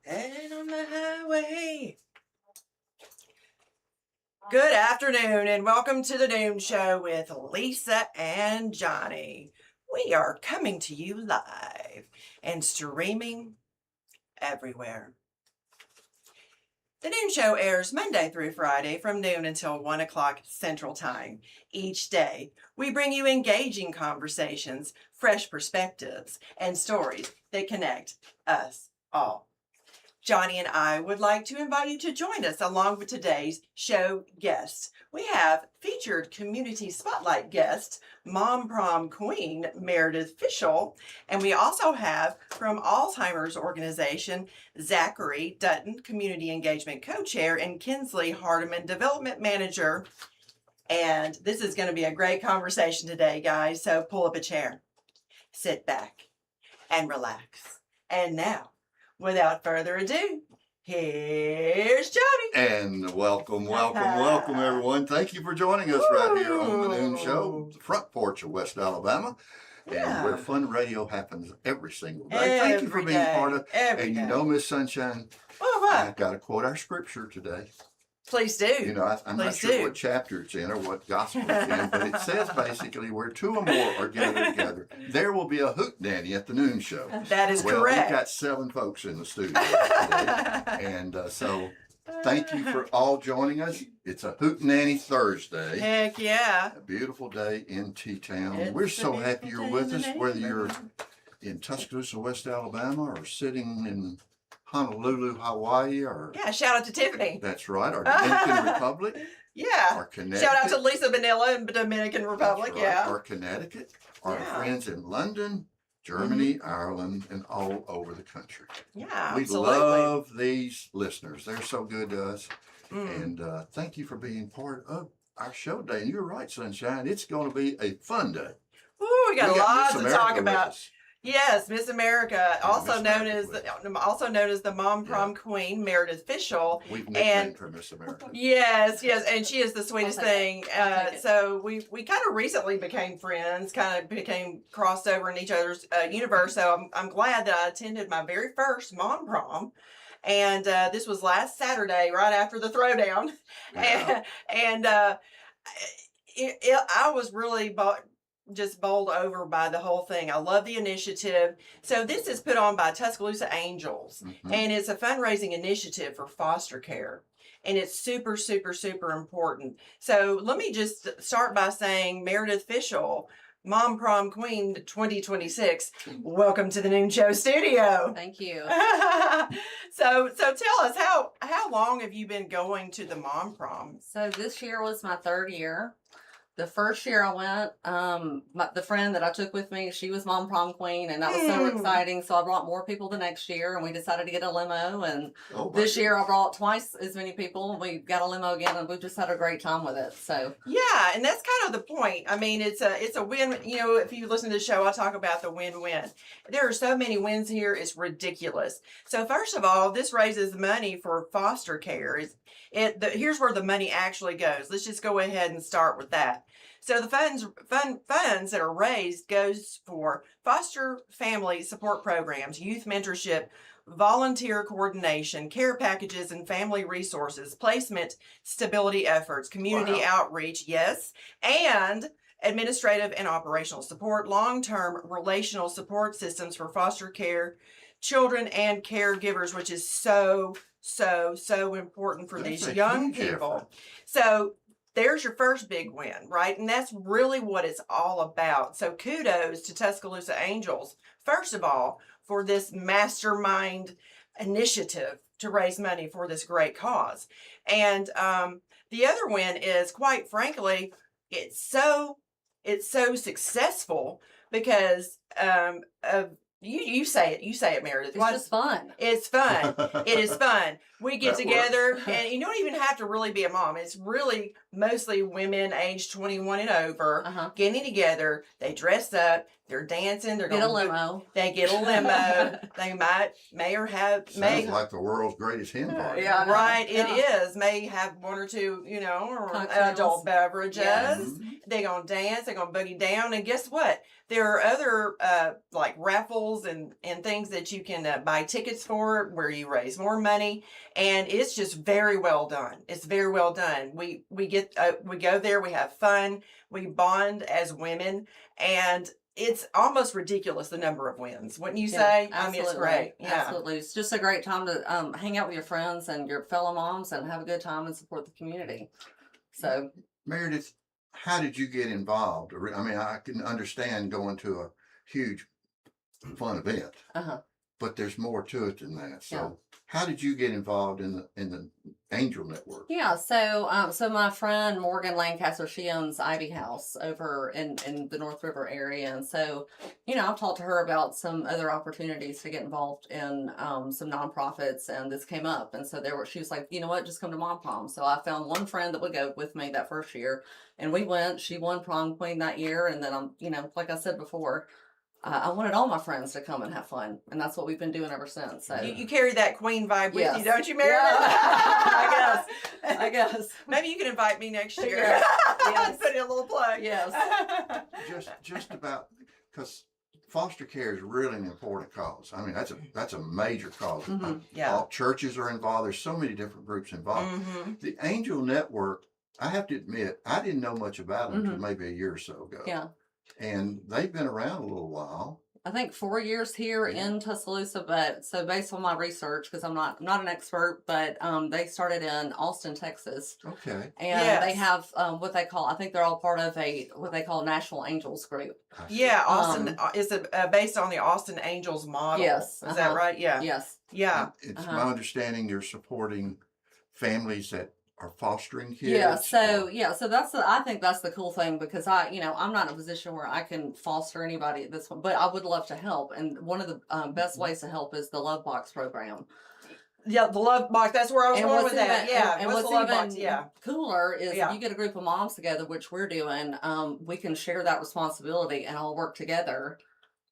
Heading on the highway. Good afternoon and welcome to the Noon Show with Lisa and Johnny. We are coming to you live and streaming everywhere. The Noon Show airs Monday through Friday from noon until 1 o'clock Central Time. Each day, we bring you engaging conversations, fresh perspectives, and stories that connect us all. Johnny and I would like to invite you to join us along with today's show guests. We have featured community spotlight guest, Mom Prom Queen, Meredith Fishel, and we also have from Alzheimer's organization, Zachary Dutton, Community Engagement Co-Chair, and Kinsley Hardiman, Development Manager. And this is going to be a great conversation today, guys, so pull up a chair, sit back, and relax. And now, without further ado, here's Johnny. And welcome, everyone. Thank you for joining us right here on the Noon Show, the front porch of West Alabama, and where fun radio happens every single day. Thank you for being part of it. And you know, Miss Sunshine, I've got to quote our scripture today. Please do. You know, I'm not sure what chapter it's in or what gospel it's in, but it says basically where two or more are gathered together, there will be a hootenanny at the Noon Show. That is correct. We've got 7 folks in the studio today. And so thank you for all joining us. It's a hootenanny Thursday. Heck yeah. A beautiful day in T-Town. We're so happy you're with us, whether you're in Tuscaloosa, West Alabama, or sitting in Honolulu, Hawaii, or shout out to Tiffany. That's right, our Dominican Republic. Or Connecticut. Shout out to Lisa Vanilla in Dominican Republic. Right. Or Connecticut. Our friends in London, Germany, Ireland, and all over the country. Yeah, we absolutely. love these listeners. They're so good to us. And thank you for being part of our show today. And you're right, Sunshine. It's going to be a fun day. Ooh, we got lots to talk about. Us. Yes, Miss America, also known as the Mom Prom Queen, Meredith Fishel. We've nicknamed her Miss America. Yes, and she is the sweetest thing. So we kind of recently became friends, kind of became crossed over in each other's universe. So I'm glad that I attended my very first Mom Prom. And this was last Saturday, right after the throwdown. Yeah. And I was really just bowled over by the whole thing. I love the initiative. So this is put on by Tuscaloosa Angels, and it's a fundraising initiative for foster care. And it's super, super, super important. So let me just start by saying, Meredith Fishel, Mom Prom Queen 2026, welcome to the Noon Show studio. Thank you. So tell us, how long have you been going to the Mom Prom? So this year was my 3rd year. The first year I went, the friend that I took with me, she was Mom Prom Queen, and that was so exciting. So I brought more people the next year, and we decided to get a limo. And this year I brought twice as many people, and we got a limo again, and we just had a great time with it. So yeah, and that's kind of the point. I mean, it's a win. You know, if you listen to the show, I talk about the win-win. There are so many wins here; it's ridiculous. So first of all, this raises money for foster care. Here's where the money actually goes. Let's just go ahead and start with that. So the funds that are raised goes for foster family support programs, youth mentorship, volunteer coordination, care packages and family resources, placement, stability efforts, community outreach, and administrative and operational support, long-term relational support systems for foster care, children and caregivers, which is so important for these young people. So there's your first big win, right? And that's really what it's all about. So kudos to Tuscaloosa Angels, first of all, for this mastermind initiative to raise money for this great cause. And the other win is, quite frankly, it's so successful because of you say it, Meredith. It's just fun. It's fun. It is fun. We get together, and you don't even have to really be a mom. It's really mostly women age 21 and over, Uh-huh. getting together. They dress up, they're dancing, they're Get going a limo. They get a limo. They may or have Sounds like the world's greatest hen party. Yeah, I know. right. Yeah. It is. May have one or two, or Cocktails. adult beverages. Yes. Mhm. They're gonna dance. They're gonna boogie down. And guess what? There are other like raffles and things that you can buy tickets for, where you raise more money, and it's just very well done. It's very well done. We go there. We have fun. We bond as women, and it's almost ridiculous the number of wins, wouldn't you say? I mean, it's great. Yeah. Absolutely. It's just a great time to hang out with your friends and your fellow moms and have a good time and support the community. So, Meredith, how did you get involved? I mean, I can understand going to a huge fun event, uh-huh. but there's more to it than that. So, Yeah. how did you get involved in the Angel Network? Yeah, so my friend Morgan Lancaster, she owns Ivy House over in the North River area, and so I've talked to her about some other opportunities to get involved in some nonprofits, and this came up, and so she was like, you know what, just come to Mom Prom. So I found one friend that would go with me that first year, and we went. She won prom queen that year, and then like I said before, I wanted all my friends to come and have fun, and that's what we've been doing ever since. So You carry that queen vibe with Yes. you, don't you, Meredith? Yeah. I guess. Maybe you can invite me next year. Yes. Yes. Put in a little plug. Yes. Just about, because foster care is really an important cause. I mean, that's a major cause. Mhm. Yeah. All churches are involved. There's so many different groups involved. Mm-hmm. The Angel Network, I have to admit, I didn't know much about them until maybe a year or so ago. Yeah. And they've been around a little while. I think 4 years here in Tuscaloosa, but so based on my research, because I'm not an expert, but they started in Austin, Texas, Okay. and they have what they call, I think they're all part of what they call National Angels Group. Yeah, Austin is based on the Austin Angels model. Yes. Is that right? Yeah. Yes. Yeah. And it's my understanding you're supporting families that are fostering kids. Yeah, so I think that's the cool thing, because I'm not in a position where I can foster anybody at this point, but I would love to help. And one of the best ways to help is the Love Box program. Yeah, the Love Box. That's where I was going with that. Yeah. And what's what's the Love even Box? Yeah. cooler is Yeah. if you get a group of moms together, which we're doing, we can share that responsibility and all work together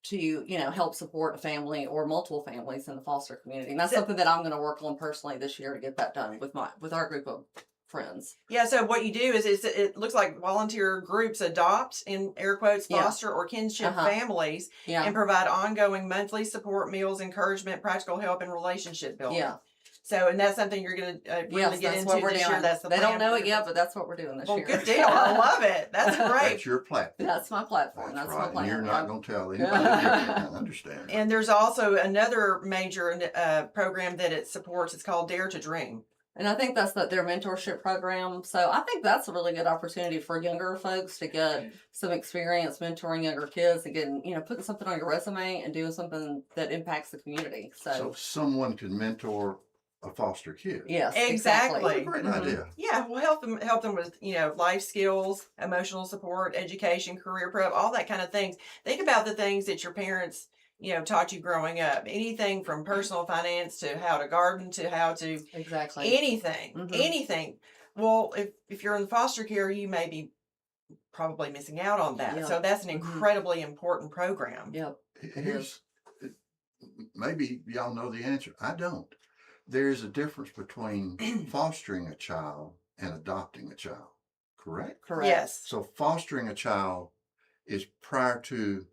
to help support a family or multiple families in the foster community. And that's something that I'm going to work on personally this year to get that done with our group of friends. Yeah, so what you do is it looks like volunteer groups adopt, in air quotes, foster or kinship families and provide ongoing monthly support, meals, encouragement, practical help, and relationship building. Yeah. So, and that's something you're going to really get into this year. That's the They plan. don't know it yet, but that's what we're doing this year. Well, good deal. I love it. That's great. That's your platform. That's my platform. That's right. my plan. And you're not going to tell anybody different. I understand. And there's also another major program that it supports. It's called Dare to Dream. And I think that's their mentorship program. So I think that's a really good opportunity for younger folks to get some experience mentoring younger kids and getting, putting something on your resume and doing something that impacts the community. So someone can mentor a foster kid. Yes, exactly. What a great idea. Yeah, we'll help them with, life skills, emotional support, education, career prep, all that kind of things. Think about the things that your parents taught you growing up. Anything from personal finance to how to garden to how to anything. Well, if you're in foster care, you may be probably missing out on that. Yeah. So that's an incredibly important program. Yep. Here's, maybe y'all know the answer. I don't. There is a difference between fostering a child and adopting a child. Correct? Correct. Yes. So fostering a child is prior to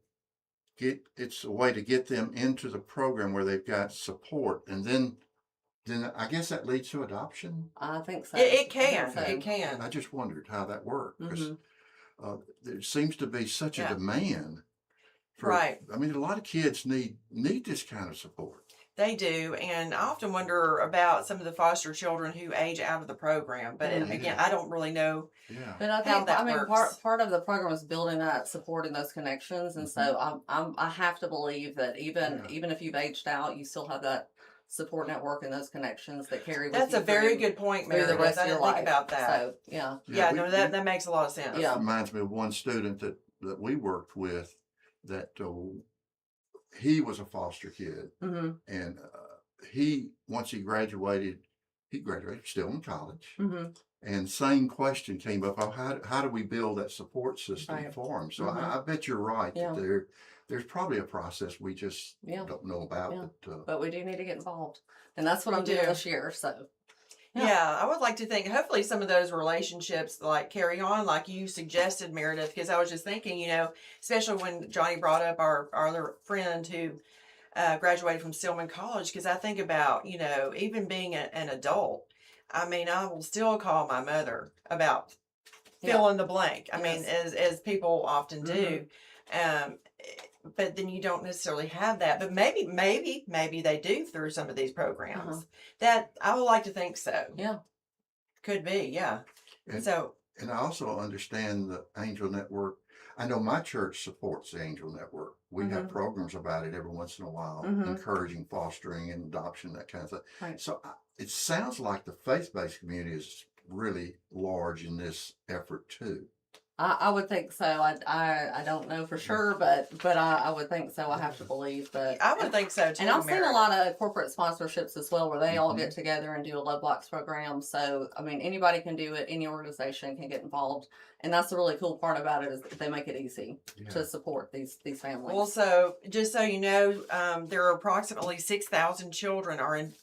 it's a way to get them into the program where they've got support, and then I guess that leads to adoption. I think so. It can. I think so. It can. I just wondered how that worked, because there seems to be such a demand for. Right. I mean, a lot of kids need this kind of support. They do, and I often wonder about some of the foster children who age out of the program. But again, I don't really know. Yeah. But I think part of the program is building that support and those connections, and so I have to believe that even if you've aged out, you still have that support network and those connections that carry with you. That's a very good point, Mary. The rest I of your didn't think life. about that. So yeah. That makes a lot of sense. Yeah. That reminds me of one student that we worked with that he was a foster kid, Mm-hmm. and once he graduated, he graduated, still in college. Mm-hmm. And same question came up, how do we build that support system Right. for them? So Mhm. I bet you're right Yeah. that there's probably a process we just Yeah. don't know about. Yeah. But, But we do need to get involved. And that's what We I'm doing do. this year. So, Yeah, I would like to think hopefully some of those relationships like carry on like you suggested, Meredith, because I was just thinking, especially when Johnny brought up our other friend who graduated from Stillman College, because I think about, even being an adult, I mean, I will still call my mother about fill in the blank. I mean, as people often do. But then you don't necessarily have that. But maybe they do through some of these programs. That I would like to think so. Yeah. Could be, yeah. And, So and I also understand the Angel Network. I know my church supports the Angel Network. We have programs about it every once in a while, encouraging fostering and adoption, that kind of thing. Right. So it sounds like the faith-based community is really large in this effort too. I would think so. I don't know for sure, but I would think so. I have to believe that. I would think so too. And I've seen a Meredith. lot of corporate sponsorships as well, where they all get together and do a Love Blocks program. So I mean, anybody can do it. Any organization can get involved, and that's the really cool part about it is that they make it easy to support these families. Well, so just so you know, there are approximately 6,000 children are in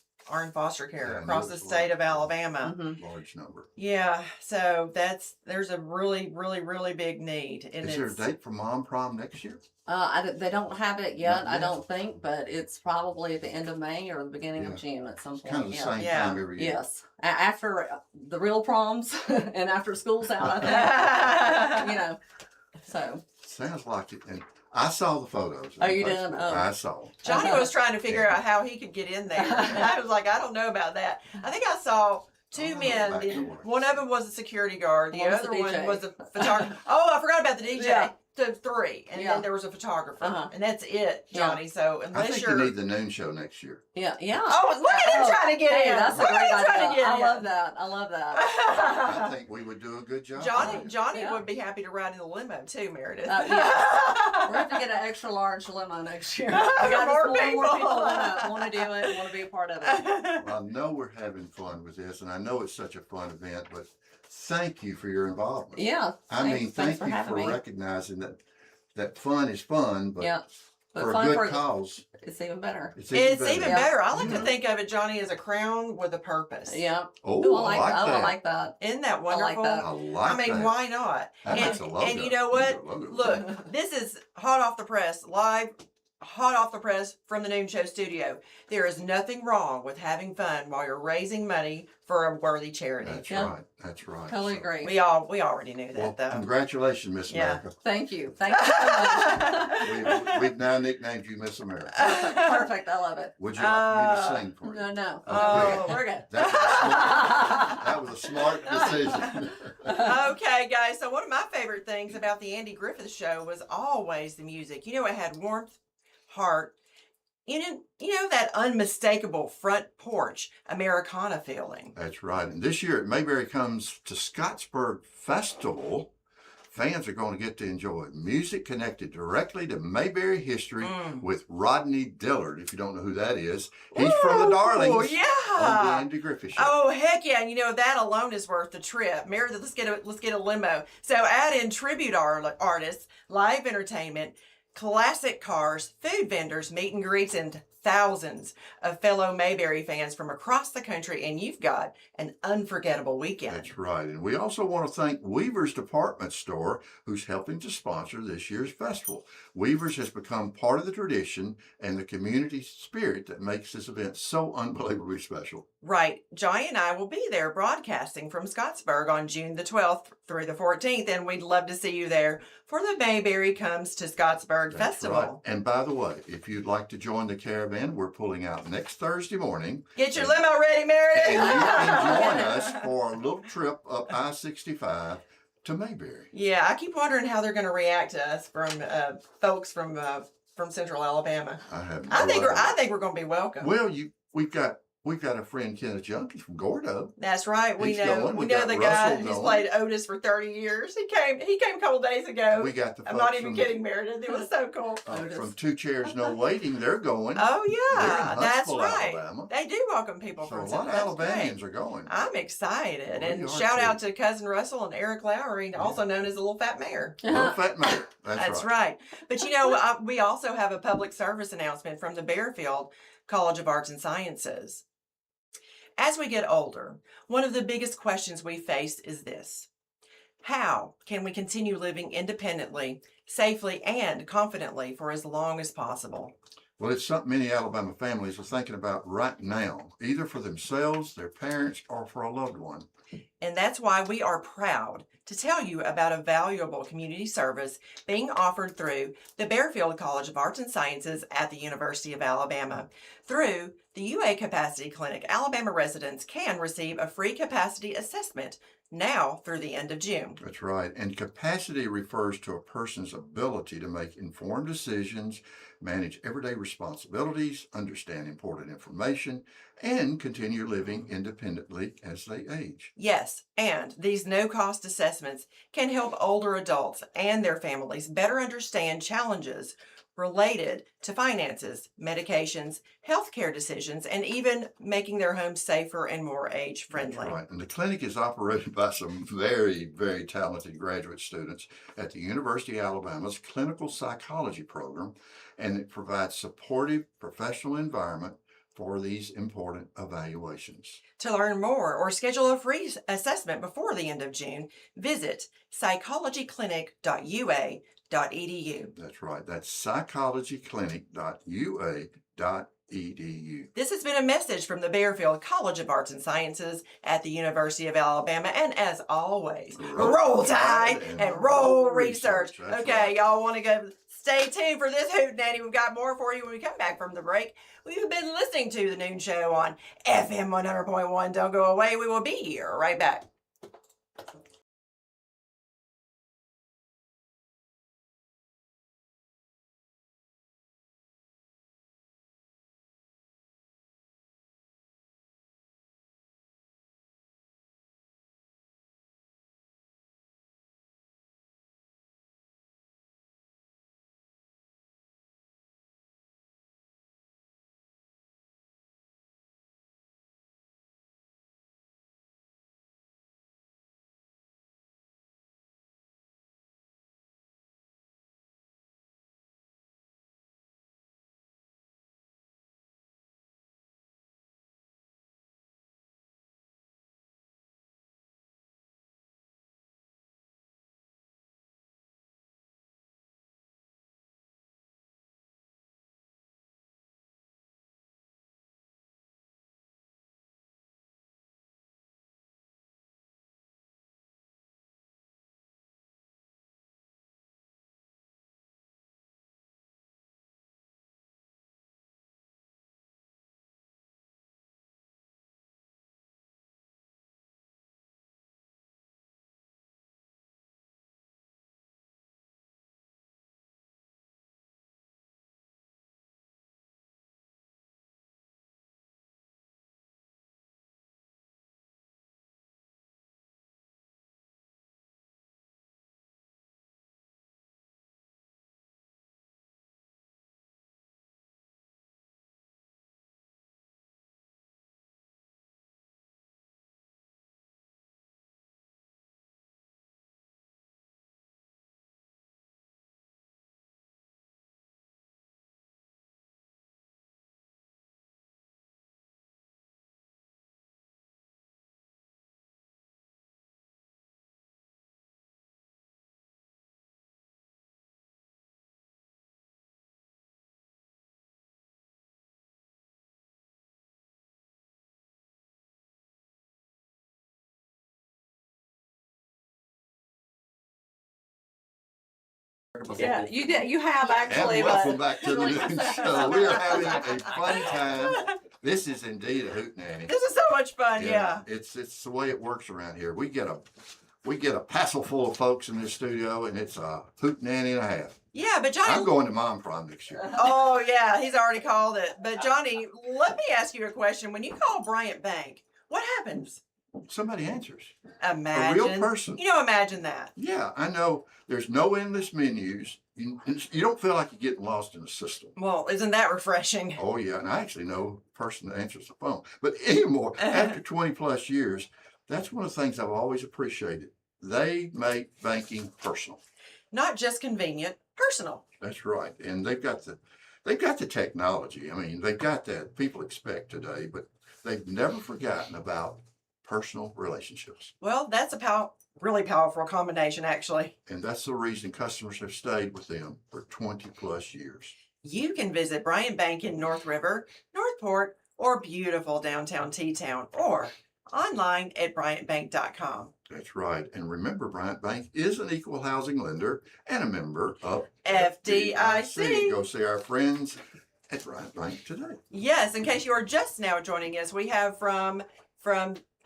foster care across the state of Alabama. Large number. Yeah, so there's a really, really, really big need. And Is there a date for Mom Prom next year? They don't have it yet, Not I yet. don't think, but it's probably at the end of May or the beginning of June at some point. Kind of the same time every year. Yes, after the real proms and after school's out, I think. So. Sounds like it. And I saw the photos. Oh, on you did? Facebook. Oh. I saw them. Johnny was trying to figure out how he could get in there. And I was like, I don't know about that. I think I saw two men. back door. One of them was a security guard. The One was other the one DJ. was a photographer. Oh, I forgot about the DJ. Yeah. The three. And Yeah. then there was a photographer. Uh-huh. And that's it, Johnny. So I unless think you're... you need the noon show next year. Yeah. Oh, look at him trying to get Hey, in. that's a Look at great him trying to idea. get I in. love that. I love that. I think we would do a good job. Johnny Yeah. would be happy to ride in the limo too, Meredith. We're going to get an extra large limo next year. We got More more people. people want to do it, want to be a part of it. Well, I know we're having fun with this, and I know it's such a fun event, but thank you for your involvement. Yeah. Thank thanks you having for me. recognizing that fun is fun, but Yeah. But for a fun good for cause, it's even better. it's It's better. even Yeah. better. I like Yeah. to think of it, Johnny, as a crown with a purpose. Yeah. Oh, Ooh, I like that. I like that. Isn't that I like wonderful? that. I like I mean, that. why not? That makes a logo. And you know what? Logo. Look, this is hot off the press, live, hot off the press from the Noon Show studio. There is nothing wrong with having fun while you're raising money for a worthy charity. That's Yeah. right. That's right. Totally So, agree. We already knew Well, that though. congratulations, Miss Yeah. America. Thank you. Thank you so much. We've now nicknamed you Miss America. Perfect. I love it. Would you like me to sing for you? No. Oh. We're good. That was a smart decision. Okay, guys. So one of my favorite things about the Andy Griffith Show was always the music. It had warmth, heart, that unmistakable front porch Americana feeling. That's right. And this year at Mayberry comes to Scottsburg Festival. Fans are going to get to enjoy music connected directly to Mayberry history with Rodney Dillard. If you don't know who that is, he's from the Darlings. Oh, On the yeah. Andy Griffith Show. Oh, heck yeah. And that alone is worth the trip. Meredith, let's get a limo. So add in tribute artists, live entertainment, classic cars, food vendors, meet and greets, and thousands of fellow Mayberry fans from across the country, and you've got an unforgettable weekend. That's right. And we also want to thank Weaver's Department Store, who's helping to sponsor this year's festival. Weaver's has become part of the tradition and the community spirit that makes this event so unbelievably special. Right. Johnny and I will be there broadcasting from Scottsburg on June the 12th through the 14th, and we'd love to see you there for the Mayberry Comes to Scottsburg That's Festival. right. And by the way, if you'd like to join the caravan, we're pulling out next Thursday morning. Get your limo ready, Meredith. And you can join us for a little trip up I-65 to Mayberry. Yeah, I keep wondering how they're going to react to us from folks from Central Alabama. I have no I think idea. we're going to be welcome. Well, we've got We've got a friend, Kenneth Junkie from Gordo. That's right. We He's know. going. We We know got the guy Russell who's going. played Otis for 30 years. He came. He came a couple days ago. We got the I'm folks not even from, kidding, Meredith. It was so cool. from Two Chairs No Waiting. They're going. Oh They're yeah, in that's Huntsville, right. Alabama. They do welcome people So from a lot of that's Alabamians great. are going. I'm excited, Well, we and are shout too. out to Cousin Russell and Eric Lowry, also known as the Little Fat Mayor. Little Fat Mayor. That's right. But you know, we also have a public service announcement from the Bearfield College of Arts and Sciences. As we get older, one of the biggest questions we face is this: how can we continue living independently, safely, and confidently for as long as possible? Well, it's something many Alabama families are thinking about right now, either for themselves, their parents, or for a loved one. And that's why we are proud to tell you about a valuable community service being offered through the Bearfield College of Arts and Sciences at the University of Alabama. Through the UA Capacity Clinic, Alabama residents can receive a free capacity assessment now through the end of June. That's right. And capacity refers to a person's ability to make informed decisions, manage everyday responsibilities, understand important information, and continue living independently as they age. Yes, and these no-cost assessments can help older adults and their families better understand challenges related to finances, medications, healthcare decisions, and even making their homes safer and more age-friendly. That's right. And the clinic is operated by some very, very talented graduate students at the University of Alabama's Clinical Psychology program, and it provides supportive professional environment for these important evaluations. To learn more or schedule a free assessment before the end of June, visit psychologyclinic.ua.edu. That's right. That's psychologyclinic.ua.edu. This has been a message from the Bearfield College of Arts and Sciences at the University of Alabama. And as always, roll Tide and roll research. Okay, right. y'all want to go stay tuned for this hootenanny. We've got more for you when we come back from the break. We've been listening to The Noon Show on FM 100.1. Don't go away. We will be here right back. Yeah, you did. You have actually. And welcome but- back to the Noon Show. We are having a fun time. This is indeed a hootenanny. This is so much fun, yeah. It's the way it works around here. We get a passel full of folks in this studio, and it's a hootenanny and a half. Yeah, but Johnny. I'm going to Mom Prom next year. Oh yeah, he's already called it. But Johnny, let me ask you a question. When you call Bryant Bank, what happens? Somebody answers. Imagine. A real person. Imagine that. Yeah, I know. There's no endless menus. You don't feel like you're getting lost in the system. Well, isn't that refreshing? Oh, yeah. And I actually know the person that answers the phone. But anymore, after 20 plus years, that's one of the things I've always appreciated. They make banking personal. Not just convenient, personal. That's right. And they've got the technology. I mean, they've got that people expect today, but they've never forgotten about personal relationships. Well, that's a really powerful combination, actually. And that's the reason customers have stayed with them for 20 plus years. You can visit Bryant Bank in North River, Northport, or beautiful downtown T-Town, or online at bryantbank.com. That's right. And remember, Bryant Bank is an equal housing lender and a member of FDIC. Go see our friends at Bryant Bank today. Yes, in case you are just now joining us, we have from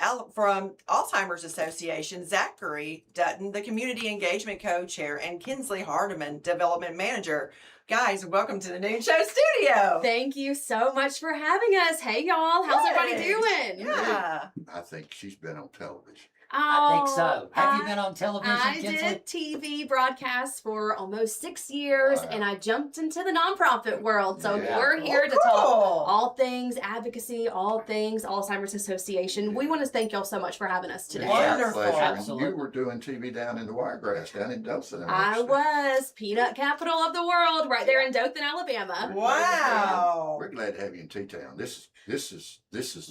Alzheimer's Association, Zachary Dutton, the Community Engagement Co-Chair, and Kinsley Hardiman, Development Manager. Guys, welcome to the Noon Show studio. Thank you so much for having us. Hey, y'all. How's everybody doing? Yeah. I think she's been on television. I think so. Have you been on television, I Kinsley? did TV broadcasts for almost 6 years, Wow. and I jumped into the nonprofit world. So Yeah. we're here to Cool. talk all things advocacy, all things Alzheimer's Association. We want to thank y'all so much for having us today. It's our Wonderful. pleasure. And Absolutely. you were doing TV down in the Wiregrass, down in Dothan. I was peanut capital of the world, right there in Dothan, Alabama. Wow. We're glad to have you in T-Town. This is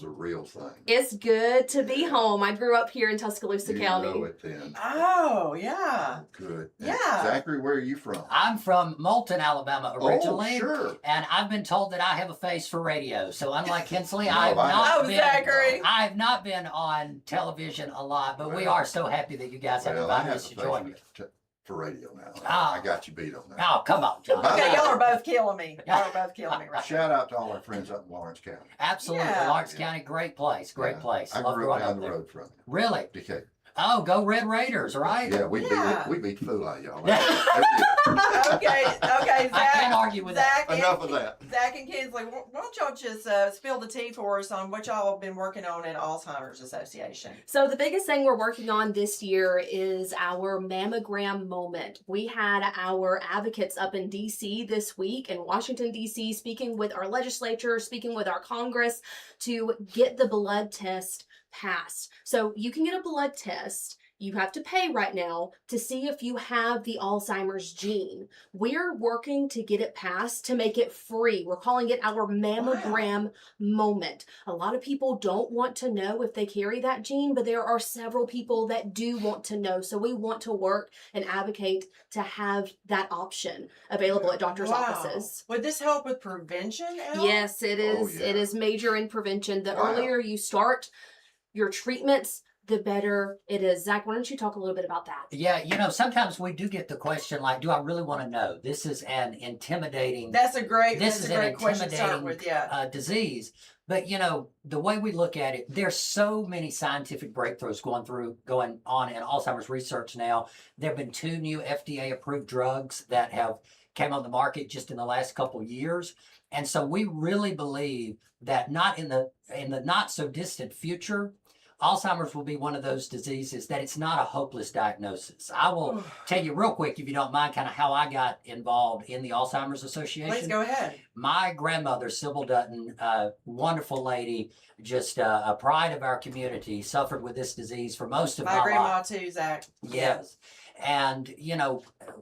the real thing. It's good to be home. I grew up here in Tuscaloosa You County. know it then. Oh, yeah. Good. And Yeah. Zachary, where are you from? I'm from Moulton, Alabama originally. Oh, sure. And I've been told that I have a face for radio. So unlike Kinsley, No, I have I not Oh, been Zachary. I have not been on television a lot, but we Well, are so happy that you guys have Well, I invited have us to a join face you. for radio now. Ah. I got you beat on that. Oh, come on, John. Okay, y'all are both killing me. Y'all are both killing me right Shout out to all our friends up in Lawrence County. Absolutely. Yeah. Lawrence County, great place. Great Yeah. place. I Love grew growing up up down the there. road from you. Really? Decatur. Oh, go Red Raiders, right? Yeah, we Yeah. beat the fool out of y'all. Okay, I Zach. can't argue with that. Zach Enough and, of that. Zach and Kinsley, why don't y'all just spill the tea for us on what y'all have been working on at Alzheimer's Association? So the biggest thing we're working on this year is our mammogram moment. We had our advocates up in DC this week in Washington, DC, speaking with our legislature, speaking with our Congress to get the blood test passed. So you can get a blood test. You have to pay right now to see if you have the Alzheimer's gene. We're working to get it passed to make it free. We're calling it our mammogram moment. A lot of people don't want to know if they carry that gene, but there are several people that do want to know. So we want to work and advocate to have that option available at doctors' offices. Would this help with prevention, Elle? Yes, it is. Oh, yeah. It is major in prevention. The Wow. earlier you start your treatments, the better it is. Zach, why don't you talk a little bit about that? Yeah, sometimes we do get the question like, do I really want to know? This is an intimidating That's a great This is an question to start intimidating with, yeah. disease. But the way we look at it, there's so many scientific breakthroughs going on in Alzheimer's research now. There have been 2 new FDA-approved drugs that have came on the market just in the last couple of years, and so we really believe that not in the not so distant future, Alzheimer's will be one of those diseases that it's not a hopeless diagnosis. I will tell you real quick, if you don't mind, kind of how I got involved in the Alzheimer's Association. Please go ahead. My grandmother, Sybil Dutton, wonderful lady, just a pride of our community, suffered with this disease for most of my My grandma life. too, Zach. Yes. And,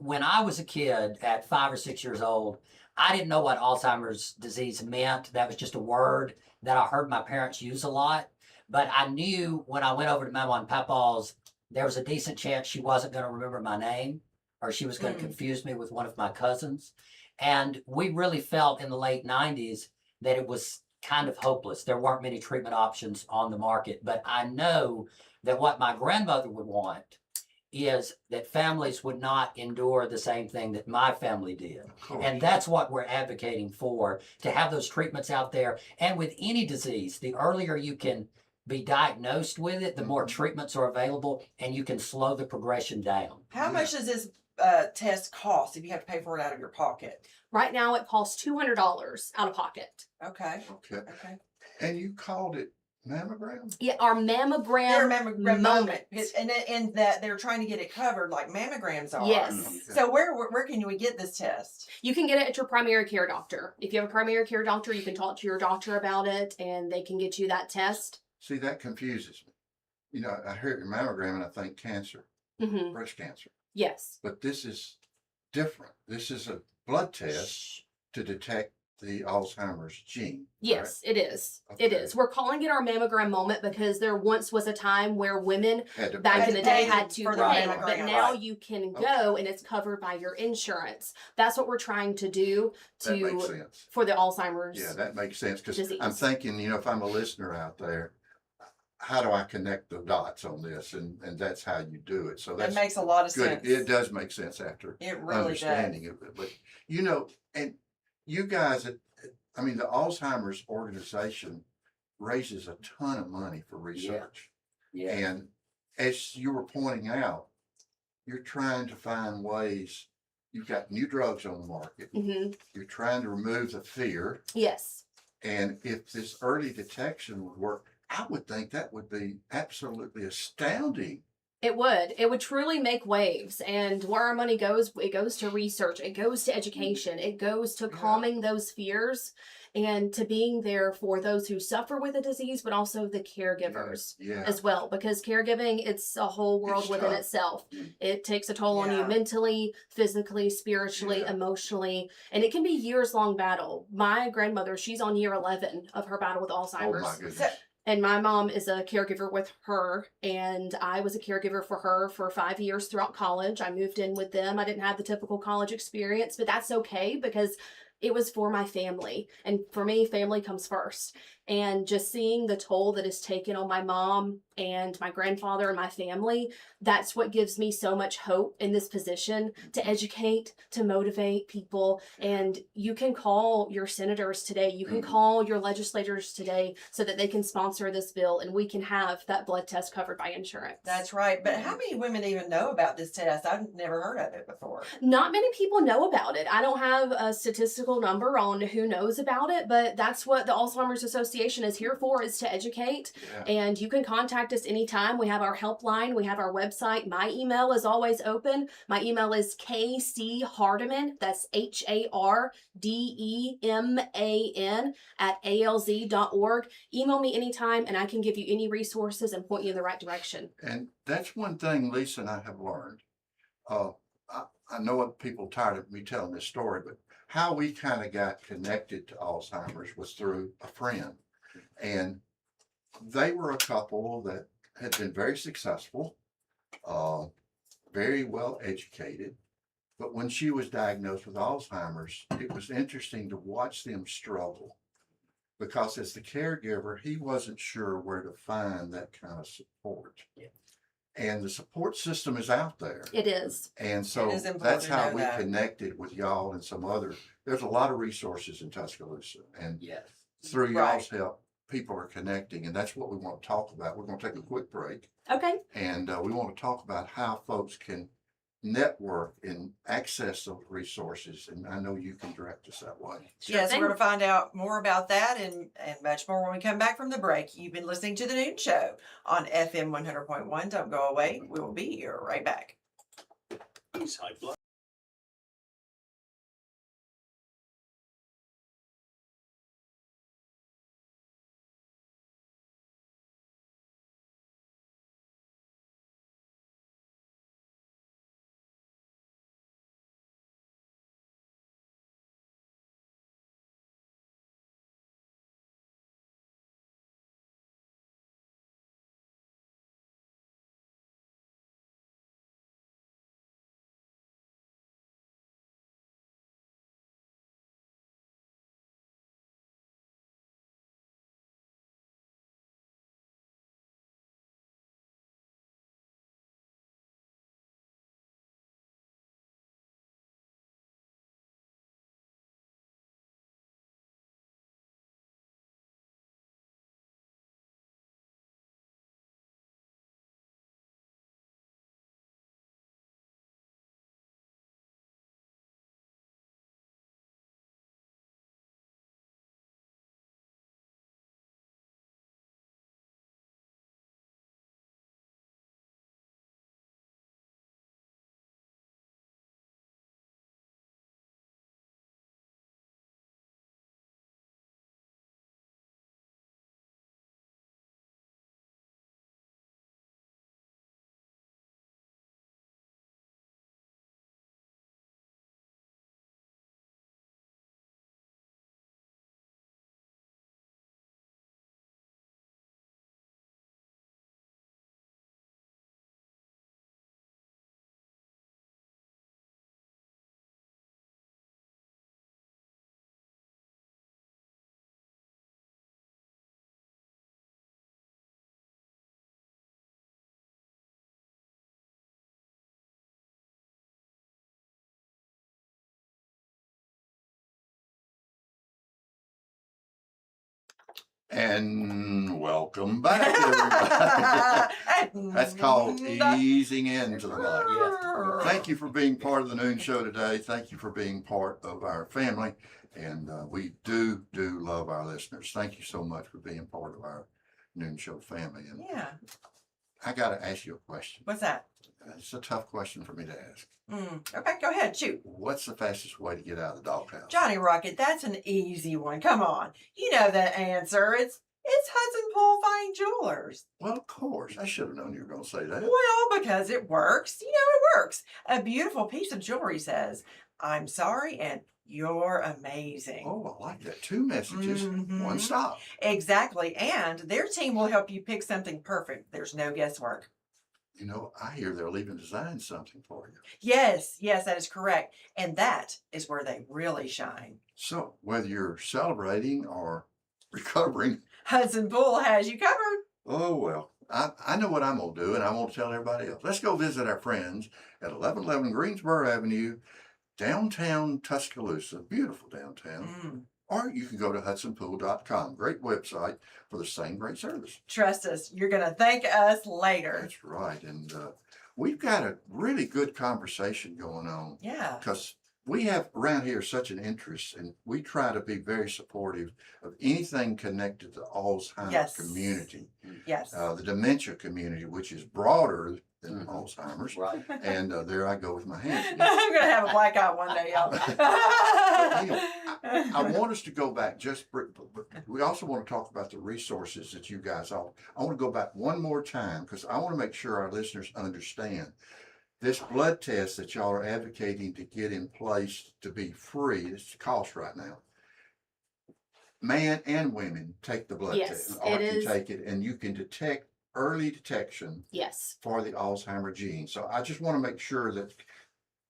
when I was a kid at 5 or 6 years old, I didn't know what Alzheimer's disease meant. That was just a word that I heard my parents use a lot. But I knew when I went over to Mama and Papa's, there was a decent chance she wasn't going to remember my name or she was going to confuse me with one of my cousins. And we really felt in the late 90s that it was kind of hopeless. There weren't many treatment options on the market. But I know that what my grandmother would want is that families would not endure the same thing that my family did. And that's what we're advocating for, to have those treatments out there. And with any disease, the earlier you can be diagnosed with it, the more treatments are available and you can slow the progression down. How much does test cost if you have to pay for it out of your pocket? Right now, it costs $200 out of pocket. Okay. Okay. Okay. And you called it mammogram? Yeah, our Their mammogram, mammogram moment. and that they're trying to get it covered like mammograms are. Yes. Okay. So where can we get this test? You can get it at your primary care doctor. If you have a primary care doctor, you can talk to your doctor about it, and they can get you that test. See, that confuses me. You know, I hear your mammogram and I think cancer, Mm-hmm. breast cancer. Yes. But this is different. This is a blood test to detect the Alzheimer's gene. Yes, it is. It Okay. is. We're calling it our mammogram moment because there once was a time where women Right? Had to back pay. in the day pay had to for the pay, mammogram, but now right. you can Okay. go and it's covered by your insurance. That's what we're trying to do That makes to sense. for the Alzheimer's. Yeah, that makes sense because I'm disease. thinking, you know, if I'm a listener out there, how do I connect the dots on this? And that's how you do it. So It that's makes a lot of good. sense. It does make sense after It really does. understanding of it. But you know, and you guys, I mean, the Alzheimer's organization raises a ton of money for research. Yeah. And as you were pointing out, you're trying to find ways. You've got new drugs on the market. Hmm. You're trying to remove the fear. Yes. And if this early detection would work, I would think that would be absolutely astounding. It would. It would truly make waves. And where our money goes, it goes to research, it goes to education, it goes to Yeah. calming those fears and to being there for those who suffer with the disease, but also the caregivers Yeah. as well. Because caregiving, it's a whole world It's within tough. itself. It takes a toll on you Yeah. mentally, physically, spiritually, Yeah. emotionally, and it can be years long battle. My grandmother, she's on year 11 of her battle with Oh Alzheimer's. my goodness. So, And my mom is a caregiver with her, and I was a caregiver for her for 5 years throughout college. I moved in with them. I didn't have the typical college experience, but that's okay because it was for my family. And for me, family comes first. And just seeing the toll that is taken on my mom and my grandfather and my family, that's what gives me so much hope in this position to educate, to motivate people. And you can call your senators today, you can Mhm. call your legislators today so that they can sponsor this bill and we can have that blood test covered by insurance. that's right. But how many women even know about this test? I've never heard of it before. Not many people know about it. I don't have a statistical number on who knows about it, but that's what the Alzheimer's Association is here for, is to educate. Yeah. And you can contact us anytime. We have our helpline, we have our website. My email is always open. My email is kchardeman, that's HARDEMAN @alz.org. Email me anytime and I can give you any resources and point you in the right direction. And that's one thing Lisa and I have learned. I know what people tired of me telling this story, but how we kind of got connected to Alzheimer's was through a friend. And they were a couple that had been very successful, very well educated. But when she was diagnosed with Alzheimer's, it was interesting to watch them struggle because as the caregiver, he wasn't sure where to find that kind of support. Yeah. And the support system is out there. It is. And so It is important that's to how know we that. connected with y'all and some other, there's a lot of resources in Tuscaloosa. And Yes. through Right. y'all's help, people are connecting. And that's what we want to talk about. We're going to take a quick break. Okay. And we want to talk about how folks can network and access those resources. And I know you can direct us that way. Sure Yes, thing. we're going to find out more about that and much more when we come back from the break. You've been listening to The Noon Show on FM 100.1. Don't go away. We will be here right back. And welcome back, everybody. That's called easing into the night. Yes. Thank you for being part of the Noon Show today. Thank you for being part of our family. And we do love our listeners. Thank you so much for being part of our Noon Show family. And Yeah. I got to ask you a question. What's that? It's a tough question for me to ask. Okay, go ahead. Shoot. What's the fastest way to get out of the doghouse? Johnny Rocket, that's an easy one. Come on. You know the answer. It's Hudson Pool Fine Jewelers. Well, of course. I should have known you were going to say that. Well, because it works. You know, it works. A beautiful piece of jewelry says, I'm sorry and you're amazing. Oh, I like that. 2 messages, Mhm. 1 stop. Exactly. And their team will help you pick something perfect. There's no guesswork. You know, I hear they'll even design something for you. Yes, that is correct. And that is where they really shine. So, whether you're celebrating or recovering, Hudson Pool has you covered. oh, well, I know what I'm going to do, and I want to tell everybody else. Let's go visit our friends at 1111 Greensboro Avenue, downtown Tuscaloosa, beautiful downtown. Or you can go to hudsonpool.com. Great website for the same great service. Trust us, you're going to thank us later. That's right. And we've got a really good conversation going on Yeah. because we have around here such an interest, and we try to be very supportive of anything connected to the Alzheimer's Yes. community, Yes. the dementia community, which is broader than Alzheimer's. Right. And there I go with my hands again. I'm going to have a black eye one day, y'all. I want us to go back but we also want to talk about the resources that you guys all. I want to go back one more time because I want to make sure our listeners understand this blood test that y'all are advocating to get in place to be free. It's the cost right now. Man and women take the blood Yes, test. Or it can is. take it, and you can detect early detection Yes. for the Alzheimer gene. So I just want to make sure that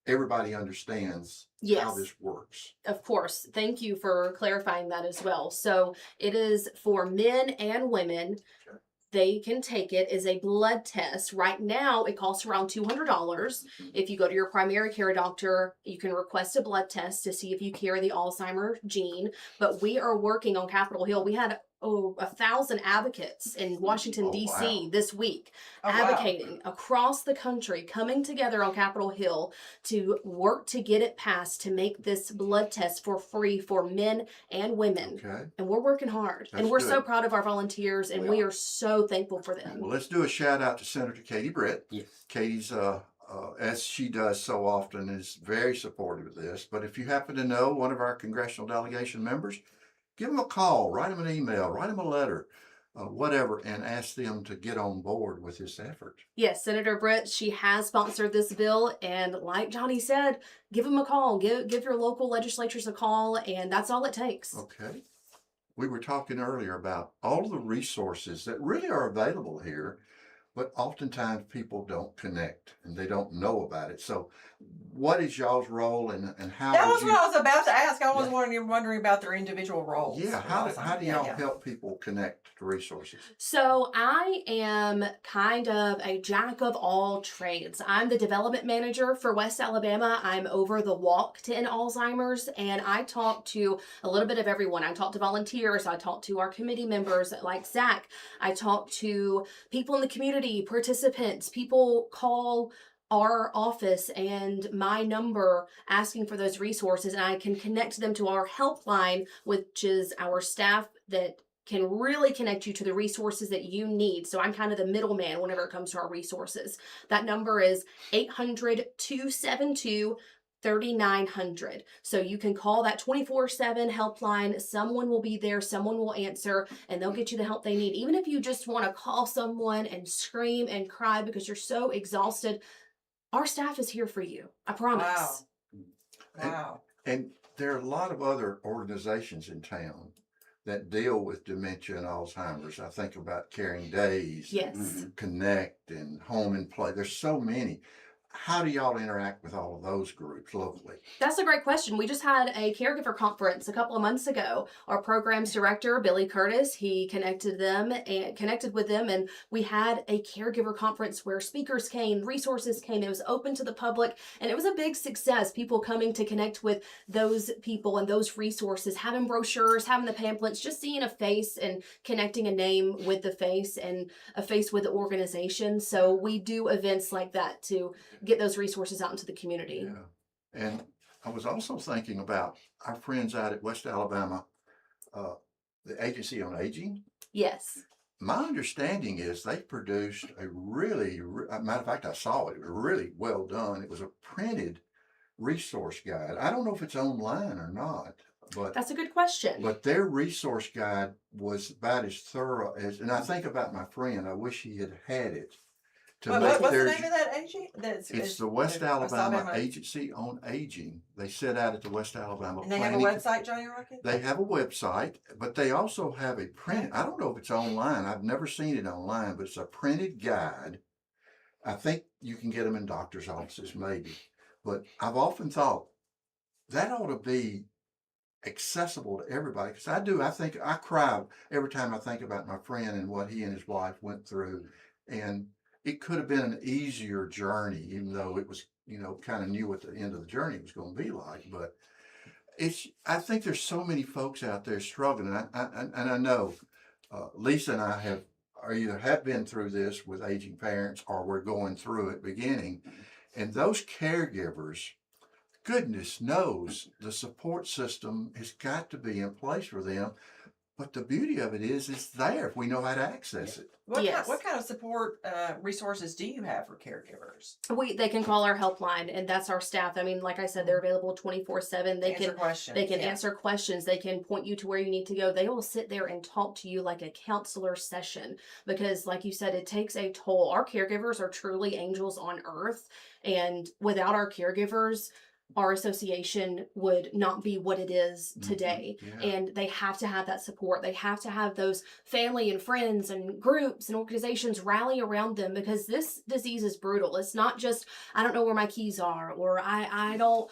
everybody understands how Yes. this works. Of course. Thank you for clarifying that as well. So it is for men and women. Okay. They can take it as a blood test. Right now, it costs around $200. If you go to your primary care doctor, you can request a blood test to see if you carry the Alzheimer gene. But we are working on Capitol Hill. We had 1,000 advocates in Washington, Oh, D.C. wow. this week, Oh, wow. advocating across the country, coming together on Capitol Hill to work to get it passed to make this blood test for free for men and women. Okay. And we're working hard. That's and we're so good. proud of our volunteers, and We we are. are so thankful for them. Well, let's do a shout out to Senator Katie Britt. Yes. Katie's, as she does so often, is very supportive of this. But if you happen to know one of our congressional delegation members, give them a call, write them an email, write them a letter, whatever, and ask them to get on board with this effort. Yes, Senator Britt, she has sponsored this bill, and like Johnny said, give them a call. Give your local legislatures a call, and that's all it takes. Okay. We were talking earlier about all the resources that really are available here, but oftentimes people don't connect and they don't know about it. So what is y'all's role and how That would was you... what I was about to ask. I was Yeah. wondering about their individual roles. Yeah, how do y'all Yeah. help people connect to resources? So I am kind of a jack of all trades. I'm the development manager for West Alabama. I'm over the walk to end Alzheimer's, and I talk to a little bit of everyone. I talk to volunteers. I talk to our committee members like Zach. I talk to people in the community, participants. People call our office and my number asking for those resources, and I can connect them to our helpline, which is our staff that can really connect you to the resources that you need. So I'm kind of the middleman whenever it comes to our resources. That number is 800-272-3900. So you can call that 24/7 helpline. Someone will be there, someone will answer, and they'll get you the help they need. Even if you just want to call someone and scream and cry because you're so exhausted, our staff is here for you. I promise. Wow. And there are a lot of other organizations in town that deal with dementia and Alzheimer's. I think about Caring Days, Yes. Connect, and Home and Play. There's so many. how do y'all interact with all of those groups locally? That's a great question. We just had a caregiver conference a couple of months ago. Our programs director, Billy Curtis, he connected with them, and we had a caregiver conference where speakers came, resources came. It was open to the public, and it was a big success. People coming to connect with those people and those resources, having brochures, having the pamphlets, just seeing a face and connecting a name with the face and a face with the organization. So we do events like that to get those resources out into the community. Yeah. And I was also thinking about our friends out at West Alabama, the Agency on Aging. Yes. My understanding is they produced a matter of fact, I saw it, really well done. It was a printed resource guide. I don't know if it's online or not, but That's a good question. but their resource guide was about as thorough as, and I think about my friend, I wish he had had it to make What's the their, name of that agency? it's the West Alabama Agency on Aging. They sit out at the West Alabama And they have a Planning. website, Johnny Rocket? They have a website, but they also have a print. I don't know if it's online. I've never seen it online, but it's a printed guide. I think you can get them in doctor's offices, maybe. But I've often thought that ought to be accessible to everybody. Because I think I cry every time I think about my friend and what he and his wife went through. And it could have been an easier journey, even though it was, kind of knew what the end of the journey was going to be like. But I think there's so many folks out there struggling. And I know Lisa and I either have been through this with aging parents or we're going through it beginning. And those caregivers, goodness knows the support system has got to be in place for them. But the beauty of it is it's there if we know how to access it. Yes. What kind of support resources do you have for caregivers? They can call our helpline, and that's our staff. I mean, like I said, they're available 24/7. They Answer can questions. They can yeah. answer questions. They can point you to where you need to go. They will sit there and talk to you like a counselor session because, like you said, it takes a toll. Our caregivers are truly angels on earth, and without our caregivers, our association would not be what it is today. Yeah. And they have to have that support. They have to have those family and friends and groups and organizations rally around them because this disease is brutal. It's not just, I don't know where my keys are, or I don't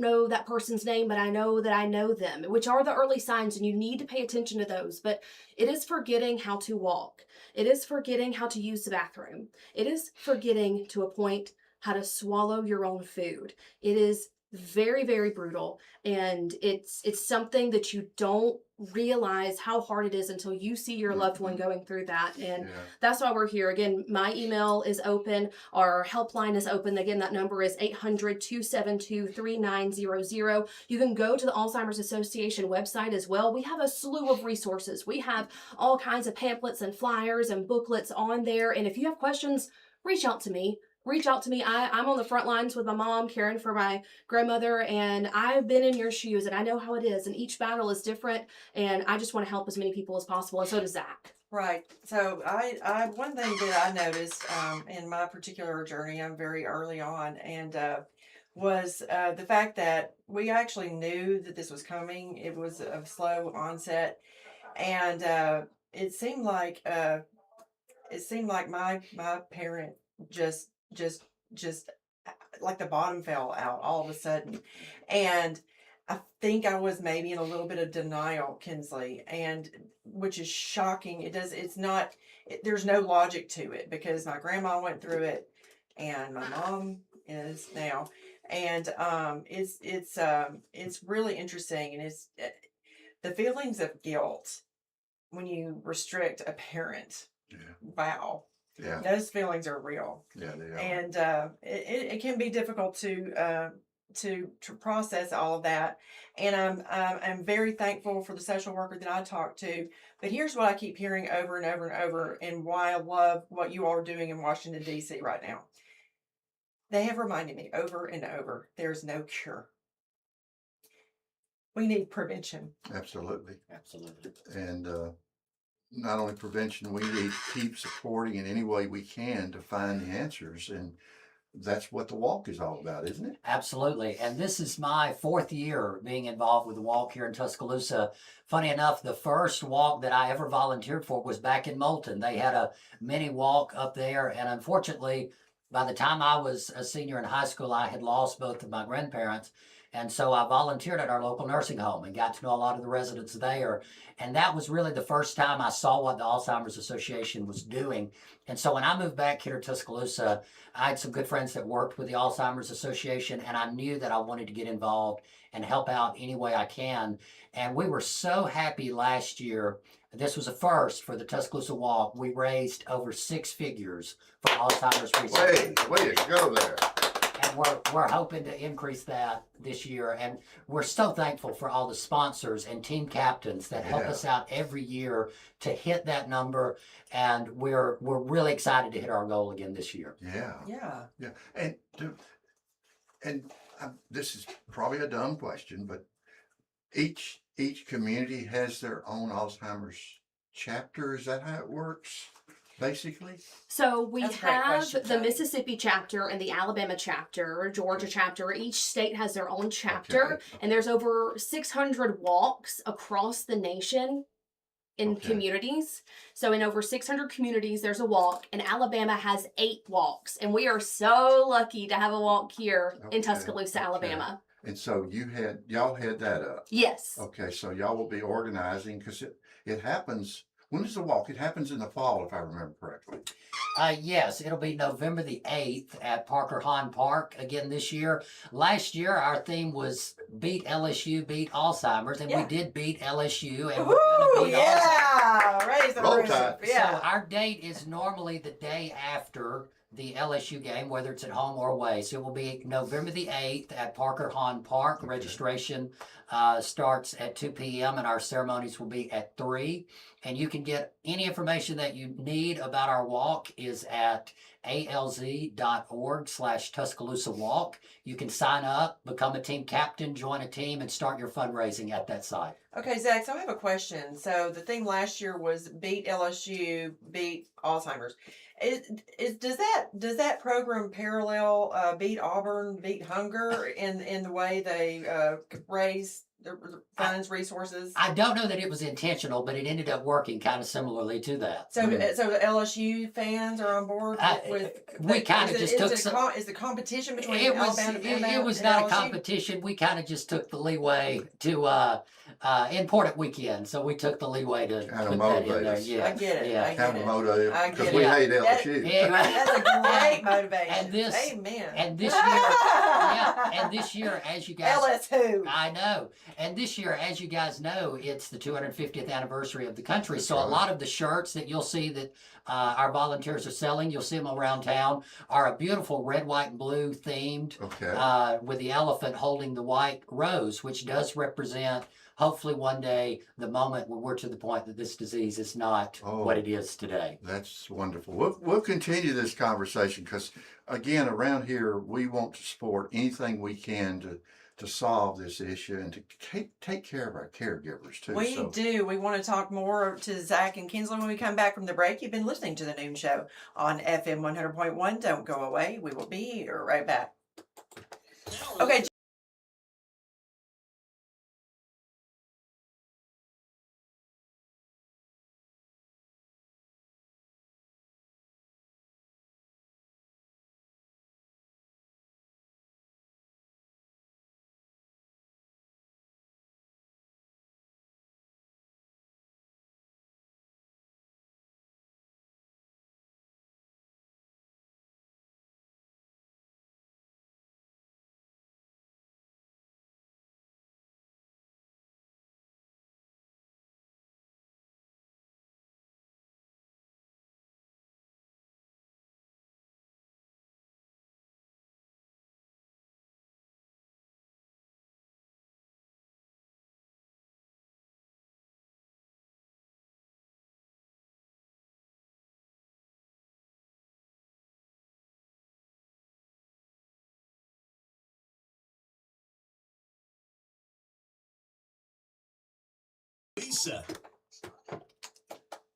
know that person's name, but I know that I know them, which are the early signs, and you need to pay attention to those. But it is forgetting how to walk. It is forgetting how to use the bathroom. It is forgetting to a point how to swallow your own food. It is very, very brutal. And it's something that you don't realize how hard it is until you see your loved one going through that. And that's why we're here. Again, my email is open. Our helpline is open. Again, that number is 800-272-3900. You can go to the Alzheimer's Association website as well. We have a slew of resources. We have all kinds of pamphlets and flyers and booklets on there. And if you have questions, reach out to me. I'm on the front lines with my mom, caring for my grandmother, and I've been in your shoes, and I know how it is, and each battle is different, and I just want to help as many people as possible, and so does Zach. Right. So I one thing that I noticed in my particular journey, I'm very early on, and was the fact that we actually knew that this was coming. It was a slow onset, and it seemed like my parent just like the bottom fell out all of a sudden. And I think I was maybe in a little bit of denial, Kinsley, and which is shocking. There's no logic to it because my grandma went through it and my mom is now. And it's really interesting. And it's the feelings of guilt when you restrict a parent. Yeah. Wow. Yeah. Those feelings are real. Yeah, they are. And it can be difficult to process all of that. And I'm very thankful for the social worker that I talked to. But here's what I keep hearing over and over and over, and why I love what you all are doing in Washington, D.C. right now. They have reminded me over and over, there's no cure. We need prevention. Absolutely. Absolutely. And not only prevention, we need to keep supporting in any way we can to find the answers. And that's what the walk is all about, isn't it? Absolutely. And this is my 4th year being involved with the walk here in Tuscaloosa. Funny enough, the first walk that I ever volunteered for was back in Moulton. They had a mini walk up there, and unfortunately, by the time I was a senior in high school, I had lost both of my grandparents. And so I volunteered at our local nursing home and got to know a lot of the residents there. And that was really the first time I saw what the Alzheimer's Association was doing. And so when I moved back here to Tuscaloosa, I had some good friends that worked with the Alzheimer's Association, and I knew that I wanted to get involved and help out any way I can. And we were so happy last year. This was a first for the Tuscaloosa Walk. We raised over 6 figures for Alzheimer's research. Way to go there. And we're hoping to increase that this year. And we're so thankful for all the sponsors and team captains that help us out every year to hit that number. And we're really excited to hit our goal again this year. Yeah. And this is probably a dumb question, but each community has their own Alzheimer's chapter. Is that how it works, basically? So we That's a great have question, the Tony. Mississippi chapter and the Alabama chapter, Georgia chapter. Each state has their own chapter, and there's over 600 walks across the nation in communities. So in over 600 communities, there's a walk, and Alabama has 8 walks, and we are so lucky to have a walk here in Tuscaloosa, Alabama. And so y'all had that up. Yes. Okay, so y'all will be organizing because it happens. When is the walk? It happens in the fall, if I remember correctly. Yes, it'll be November the 8th at Parker Hahn Park again this year. Last year, our theme was Beat LSU, Beat Alzheimer's, and we did beat LSU, and we're going to beat Alzheimer's. Raise the Roll roof. Tide. So Yeah. our date is normally the day after the LSU game, whether it's at home or away. So it will be November the 8th at Parker Hahn Park. Registration starts at 2 p.m. and our ceremonies will be at 3. And you can get any information that you need about our walk is at alz.org/Tuscaloosa Walk. You can sign up, become a team captain, join a team, and start your fundraising at that site. Okay, Zach, so I have a question. So the theme last year was Beat LSU, Beat Alzheimer's. Does that program parallel Beat Auburn, Beat Hunger in the way they raise the funds, resources? I don't know that it was intentional, but it ended up working kind of similarly to that. So so the LSU fans are on board with we kind of just took some. Is the competition between It was Alabama it was and not a LSU? competition. We kind of just took the leeway to important weekend, so we took the leeway to Kinda put that in motivate there. us. Yeah, I get it. Yeah. I Kind get of it. motive I because get we it. hate That- LSU. Yeah. That's a great motivation. And this- Amen. And this year, and this year, as you guys, LSU. I know, and this year, as you guys know, it's the 250th anniversary of the country. That's so a right. lot of the shirts that you'll see that our volunteers are selling, you'll see them around town, are a beautiful red, white, and blue themed. Okay. With the elephant holding the white rose, which does represent, hopefully one day, the moment when we're to the point that this disease is not what it is today. That's wonderful. We'll continue this conversation because, again, around here, we want to support anything we can to solve this issue and to take care of our caregivers, too. We do. We want to talk more to Zach and Kinsley when we come back from the break. You've been listening to The Noon Show on FM 100.1. Don't go away. We will be here right back. Okay.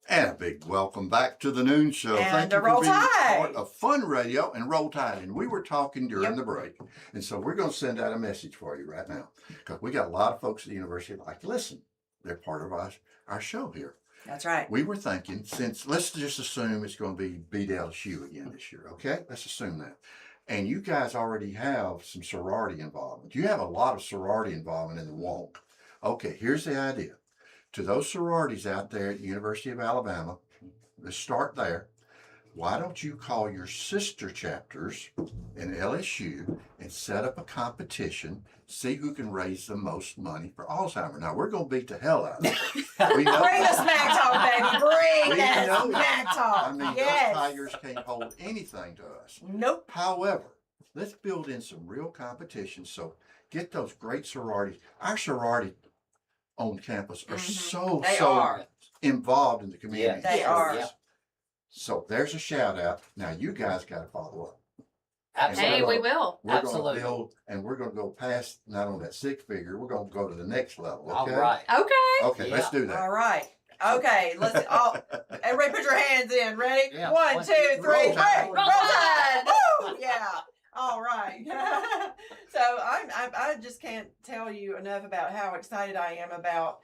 And a big welcome back to the Noon Show. And Thank the you for Roll being Tide. part of Fun Radio and Roll Tide. And we were talking during Yep. the break. And so we're going to send out a message for you right now. Because we got a lot of folks at the university like, listen, they're part of our show here. That's right. We were thinking, since let's just assume it's going to be beat LSU again this year, okay? Let's assume that. And you guys already have some sorority involvement. You have a lot of sorority involvement in the WONK. Okay, here's the idea. To those sororities out there at the University of Alabama, let's start there. Why don't you call your sister chapters in LSU and set up a competition, see who can raise the most money for Alzheimer? Now, we're going to beat the hell out of it. We know Bring the that. smack talk, baby. Bring We that know smack that. talk. I mean, Yes. those Tigers can't hold anything to us. Nope. However, let's build in some real competition. So get those great sororities. Our sorority on campus are They so are. involved in the community. They are. service. So there's a shout out. Now you guys got to follow up. Absolutely. Hey, we will. We're going Absolutely. to build, and we're going to go past not on that six figure. We're going to go to the next level. All Okay. right. Okay. Okay. Let's do that. All right. Okay. Let's all. Everybody, put your hands in. Ready? Yeah. 1, 2, 3. Roll Break. Tide. Roll Tide. Woo! Yeah. All right. So I just can't tell you enough about how excited I am about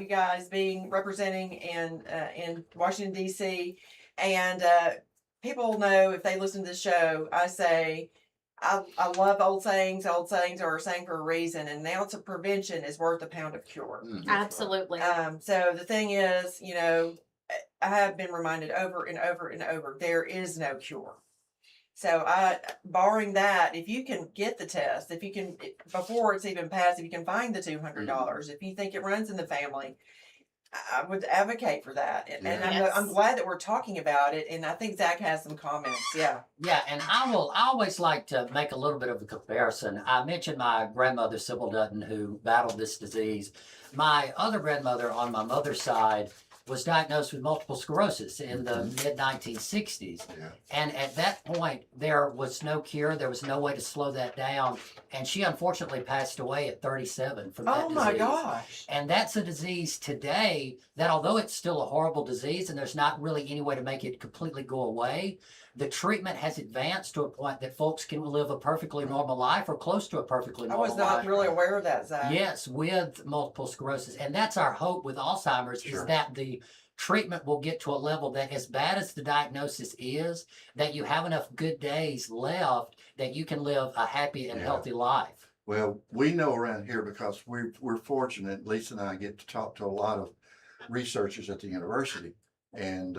you guys being representing in Washington D.C. And people know if they listen to the show, I say I love old sayings. Old sayings are a saying for a reason. An ounce of prevention is worth a pound of cure. Absolutely. So the thing is, you know, I have been reminded over and over and over, there is no cure. So barring that, if you can get the test, if you can, before it's even passed, if you can find the $200, if you think it runs in the family, I would advocate for that. And Yes. I'm glad that we're talking about it. And I think Zach has some comments. Yeah. Yeah, and I always like to make a little bit of a comparison. I mentioned my grandmother, Sybil Dutton, who battled this disease. My other grandmother on my mother's side was diagnosed with multiple sclerosis in the mid 1960s. Yeah. And at that point, there was no cure. There was no way to slow that down. And she unfortunately passed away at 37 from that Oh disease. my gosh. And that's a disease today that, although it's still a horrible disease and there's not really any way to make it completely go away, the treatment has advanced to a point that folks can live a perfectly normal life or close to a perfectly I normal was not life. really aware of that, Zach. Yes, with multiple sclerosis. And that's our hope with Alzheimer's Sure. is that the treatment will get to a level that, as bad as the diagnosis is, that you have enough good days left that you can live a happy and Yeah. healthy life. Well, we know around here because we're fortunate. Lisa and I get to talk to a lot of researchers at the university, and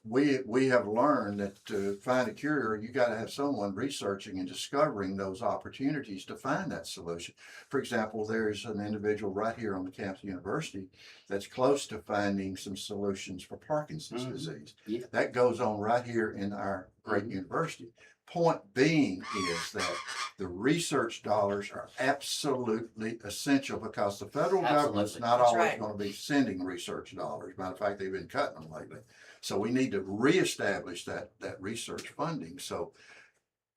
we have learned that to find a cure, you got to have someone researching and discovering those opportunities to find that solution. For example, there's an individual right here on the campus of the university that's close to finding some solutions for Parkinson's Mhm. disease. Yeah. That goes on right here in our great university. Point being is that the research dollars are absolutely essential because the federal government's Absolutely. not That's always right. going to be sending research dollars. Matter of fact, they've been cutting them lately. So we need to reestablish that research funding. So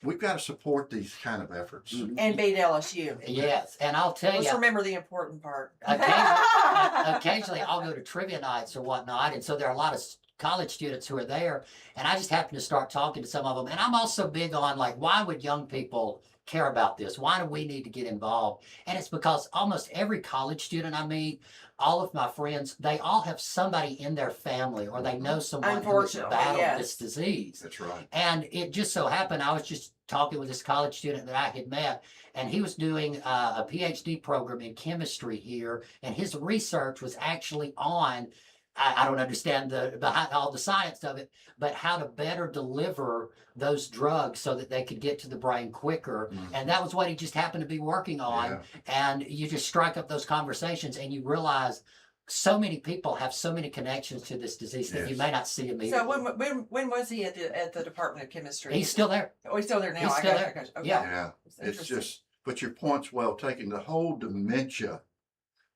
we've got to support these kind of efforts. Mhm. And beat LSU. Yes, and I'll tell Let's you, remember the important part. occasionally I'll go to trivia nights or whatnot, and so there are a lot of college students who are there, and I just happen to start talking to some of them. And I'm also big on, like, why would young people care about this? Why do we need to get involved? And it's because almost every college student I meet, all of my friends, they all have somebody in their family or they know someone who has Unfortunately, battled yes. this disease. That's right. And it just so happened, I was just talking with this college student that I had met, and he was doing a PhD program in chemistry here, and his research was actually on, I don't understand behind all the science of it, but how to better deliver those drugs so that they could get to the brain quicker. Mhm. And that was what he just happened to be working on. Yeah. And you just strike up those conversations and you realize so many people have so many connections to this disease that you Yes. may not see immediately. So when was he at the Department of Chemistry? He's still there. Oh, he's still there now. He's I still got you, there. I got you. Okay. Yeah. Yeah. It's Interesting. just, but your point's well taken. The whole dementia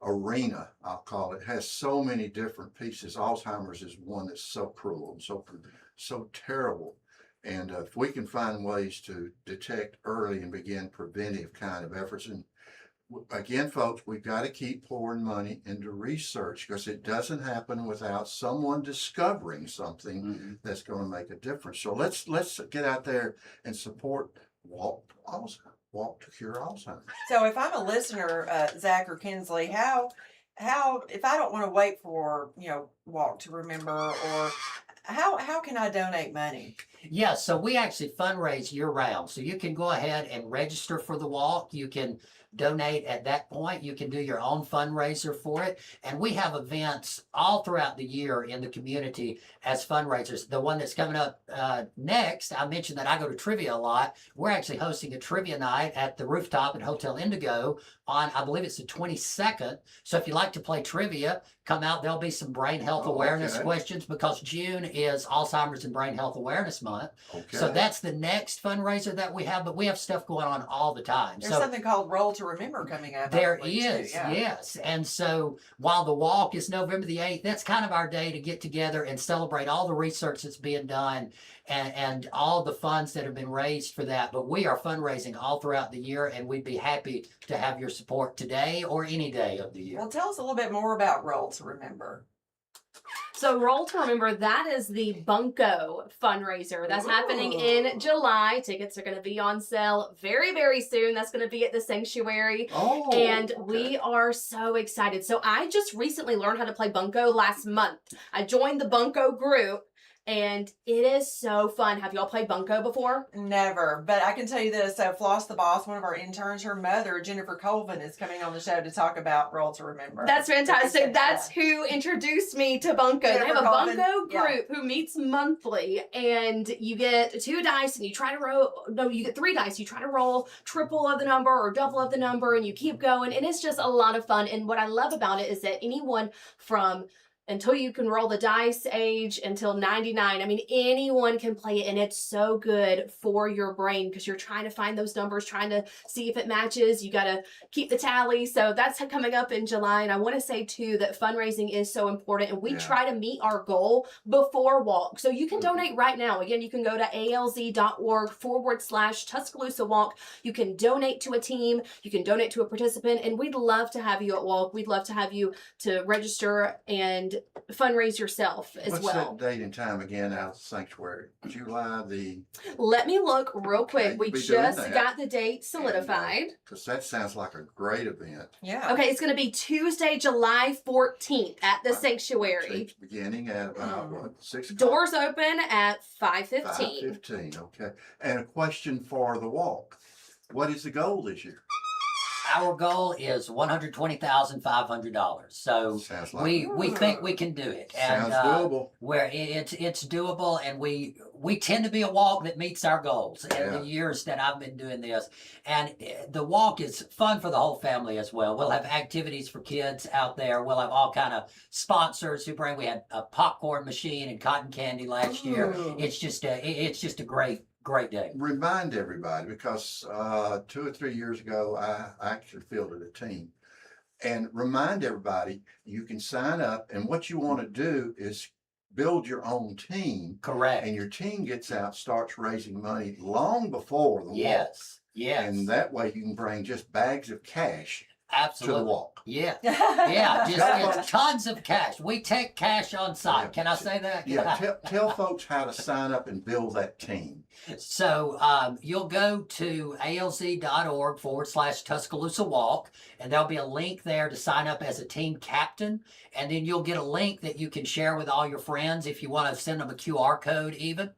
arena, I'll call it, has so many different pieces. Alzheimer's is one that's so cruel and so terrible. And if we can find ways to detect early and begin preventive kind of efforts, and again, folks, we've got to keep pouring money into research because it doesn't happen without someone discovering something Mhm. that's going to make a difference. So let's get out there and support Walk to Cure Alzheimer's. So if I'm a listener, Zach or Kinsley, how if I don't want to wait for, Walk to Remember, or how can I donate money? Yeah, so we actually fundraise year round. So you can go ahead and register for the walk. You can donate at that point. You can do your own fundraiser for it. And we have events all throughout the year in the community as fundraisers. The one that's coming up next, I mentioned that I go to trivia a lot. We're actually hosting a trivia night at the rooftop at Hotel Indigo on, I believe it's the 22nd. So if you like to play trivia, come out. There'll be some brain health awareness questions because June is Alzheimer's and Brain Health Awareness Month. Okay. So that's the next fundraiser that we have, but we have stuff going on all the time. There's so something called Roll to Remember coming up. there I believe, is, too. Yeah. yes. And so while the walk is November the 8th, that's kind of our day to get together and celebrate all the research that's being done and all the funds that have been raised for that. But we are fundraising all throughout the year, and we'd be happy to have your support today or any day of the year. Well, tell us a little bit more about Roll to Remember. So Roll to Remember, that is the Bunko fundraiser. That's happening in July. Tickets are going to be on sale very, very soon. That's going to be at the Sanctuary. Oh, And okay. we are so excited. So I just recently learned how to play Bunko last month. I joined the Bunko group. And it is so fun. Have y'all played Bunko before? Never, but I can tell you this. So Floss the Boss, one of our interns, her mother, Jennifer Colvin, is coming on the show to talk about Roll to Remember. That's fantastic. That's who introduced me to Bunko. They have a Jennifer Colvin? Bunko Yeah. group who meets monthly, and you get 2 dice and you try to roll. No, you get 3 dice. You try to roll triple of the number or double of the number, and you keep going. And it's just a lot of fun. And what I love about it is that anyone from until you can roll the dice age until 99. I mean, anyone can play it, and it's so good for your brain because you're trying to find those numbers, trying to see if it matches. You got to keep the tally. So that's coming up in July. And I want to say, too, that fundraising is so important, and we try to meet our goal before walk. So you can donate right now. Again, you can go to alz.org/Tuscaloosa Walk. You can donate to a team. You can donate to a participant, and we'd love to have you at walk. We'd love to have you to register and fundraise yourself as What's well. that date and time again out of the Sanctuary? July the... Let me look real quick. Okay, We be doing just that. got the date solidified. Because that sounds like a great event. Yeah. Okay, it's going to be Tuesday, July 14th at the Right. Sanctuary. Beginning at about, what, 6 o'clock? Doors open at 5:15. 5:15, okay. And a question for the walk. What is the goal this year? Our goal is $120,500. So Sounds like we think we can do it. sounds doable. Where it's doable, and we tend to be a walk that meets our goals in Yeah. the years that I've been doing this. And the walk is fun for the whole family as well. We'll have activities for kids out there. We'll have all kind of sponsors who bring. We had a popcorn machine and cotton candy last year. Ooh. It's just a great day. Remind everybody, because 2 or 3 years ago, I actually fielded a team. And remind everybody, you can sign up, and what you want to do is build your own team. Correct. And your team gets out, starts raising money long before the walk. Yes. Yes. And that way you can bring just bags of cash Absolutely. to the walk. Yeah. Yeah, just Yeah. it's tons of cash. We take cash on site. Yeah. Can I say that? Yeah, tell folks how to sign up and build that team. So you'll go to alz.org/Tuscaloosa Walk, and there'll be a link there to sign up as a team captain. And then you'll get a link that you can share with all your friends if you want to send them a QR code even,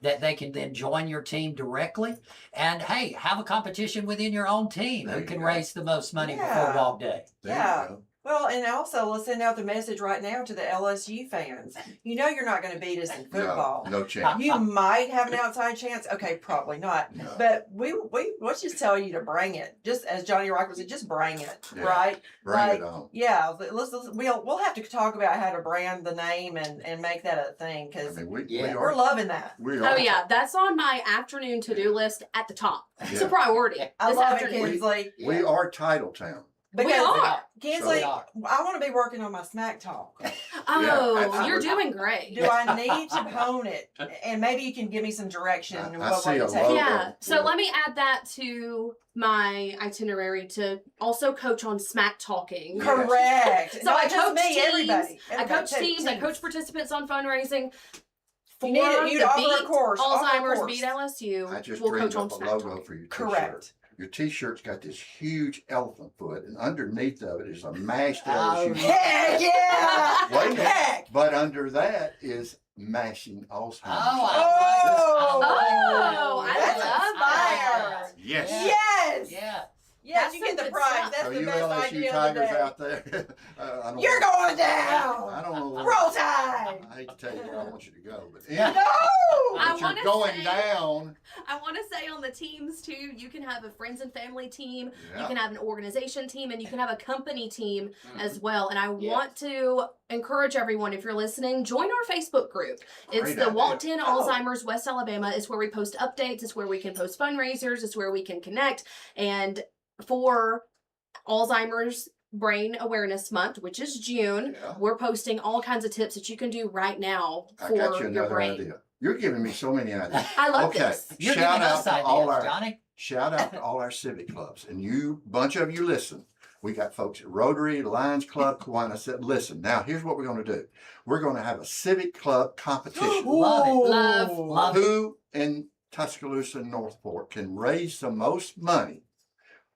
that they can then join your team directly. And hey, have a competition within your own team There who you can go. raise the most money Yeah. before walk day. There Yeah. you go. Well, and also let's send out the message right now to the LSU fans. You know you're not going to beat us in football. No chance. You might have an outside chance. Okay, probably not. No. But let's just tell you to bring it. Just as Johnny Rocker said, just bring it, Yeah. right? Bring like, it on. Yeah, we'll have to talk about how to brand the name and make that a thing I because mean, we Yeah. we're are. loving that. We Oh are. yeah, that's on my afternoon to-do list at the top. It's a Yeah. priority. I this love afternoon. it, Kinsley. We are Titletown. We Because are. Kinsley, So we are. I want to be working on my smack talk. Oh, absolutely. you're doing great. Do I need to hone it? And maybe you can give me some direction. I in what see way to a take logo. it. Yeah. So Yeah. let me add that to my itinerary to also coach on smack talking. Yeah. Correct. So Not I just coach me, teams. everybody. I coach Everybody. teams. I coach participants on fundraising. For You need to the offer a Beat course, offer a Alzheimer's course. Beat LSU. I just we'll dreamed coach on up a smack logo talking. for your Correct. t-shirt. your t-shirt's got this huge elephant foot, and underneath of it is a mashed Oh, LSU. Heck yeah! Wait a minute. Heck! But under that is mashing Alzheimer's. Oh, I that's love that. inspired. Yes. Yeah. Yes! Yeah. Yes, That's you get the some good prize. stuff. That's So the you best LSU idea of the Tigers day. out there, I don't You're going down! I don't know. Roll Tide! I hate to tell you where I want you to go, but No! anyway, I but you're wanna going say- down. I want to say on the teams too, you can have a friends and family team, you Yeah. can have an organization team, and you can have a company team as Mm-hmm. well. And I Yes. want to encourage everyone, if you're listening, join our Facebook group. It's Great the idea. Walked In Oh. Alzheimer's West Alabama. It's where we post updates. It's where we can post fundraisers. It's where we can connect. And for Alzheimer's Brain Awareness Month, which is June, Yeah. we're posting all kinds of tips that you can do right now I for got you your another brain. idea. You're giving me so many ideas. I love Okay. this. You're Shout giving out us to ideas, all our Johnny. Shout out to all our civic clubs, and you bunch of you listen. We got folks at Rotary, Lions Club, Kiwanis said, listen. Now here's what we're going to do. We're going to have a civic club competition. Love it. Love. Love it. Who in Tuscaloosa and Northport can raise the most money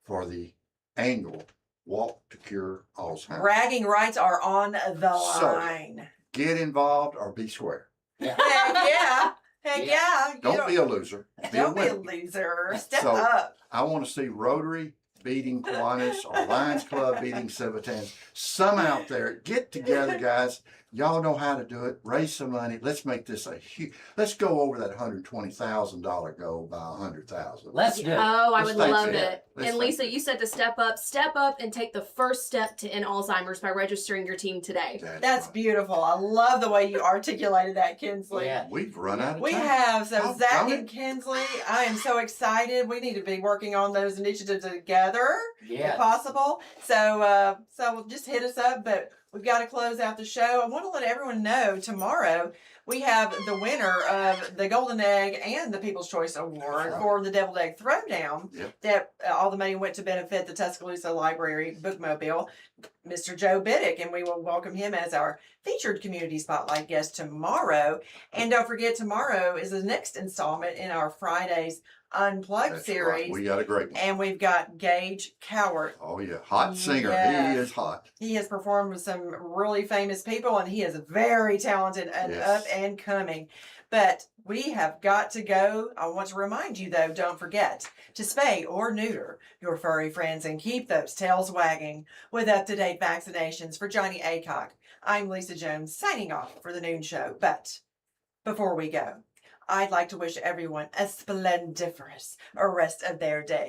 for the annual Walk to Cure Alzheimer's? Bragging rights are on the So- line. Get involved or be square. Heck yeah! Heck Yeah. yeah! You Don't be a loser. Be a don't be a winner. loser. Step So- up. I want to see Rotary beating Kiwanis or Lions Club beating Civitan. Some out there, get together, guys. Y'all know how to do it. Raise some money. Let's make this a huge. Let's go over that $120,000 goal by $100,000. Let's do it. Oh, I Let's would face love it. it. Let's And face Lisa, you said to step up and take the first step to end Alzheimer's by registering your team today. That's right. beautiful. I love the way you articulated that, Kinsley. Yeah. We've run out of We time. have. So Oh, Zach darn and Kinsley, I am so excited. We need to be working on those initiatives together if Yeah. possible. So just hit us up, but we've got to close out the show. I want to let everyone know tomorrow we have the winner of the Golden Egg and the People's Choice Award for the Deviled Egg Throwdown. Yep. That all the money went to benefit the Tuscaloosa Library Bookmobile, Mr. Joe Biddick, and we will welcome him as our featured Community Spotlight guest tomorrow. And don't forget, tomorrow is the next installment in our Fridays Unplugged That's series. right. We got a great one. And we've got Gage Cowart. Oh yeah, hot singer. Yes. He is hot. He has performed with some really famous people, and he is very talented and Yes. up and coming. But we have got to go. I want to remind you, though, don't forget to spay or neuter your furry friends and keep those tails wagging with up-to-date vaccinations. For Johnnie Aycock, I'm Lisa Jones signing off for the Noon Show. But before we go, I'd like to wish everyone a splendiferous rest of their day.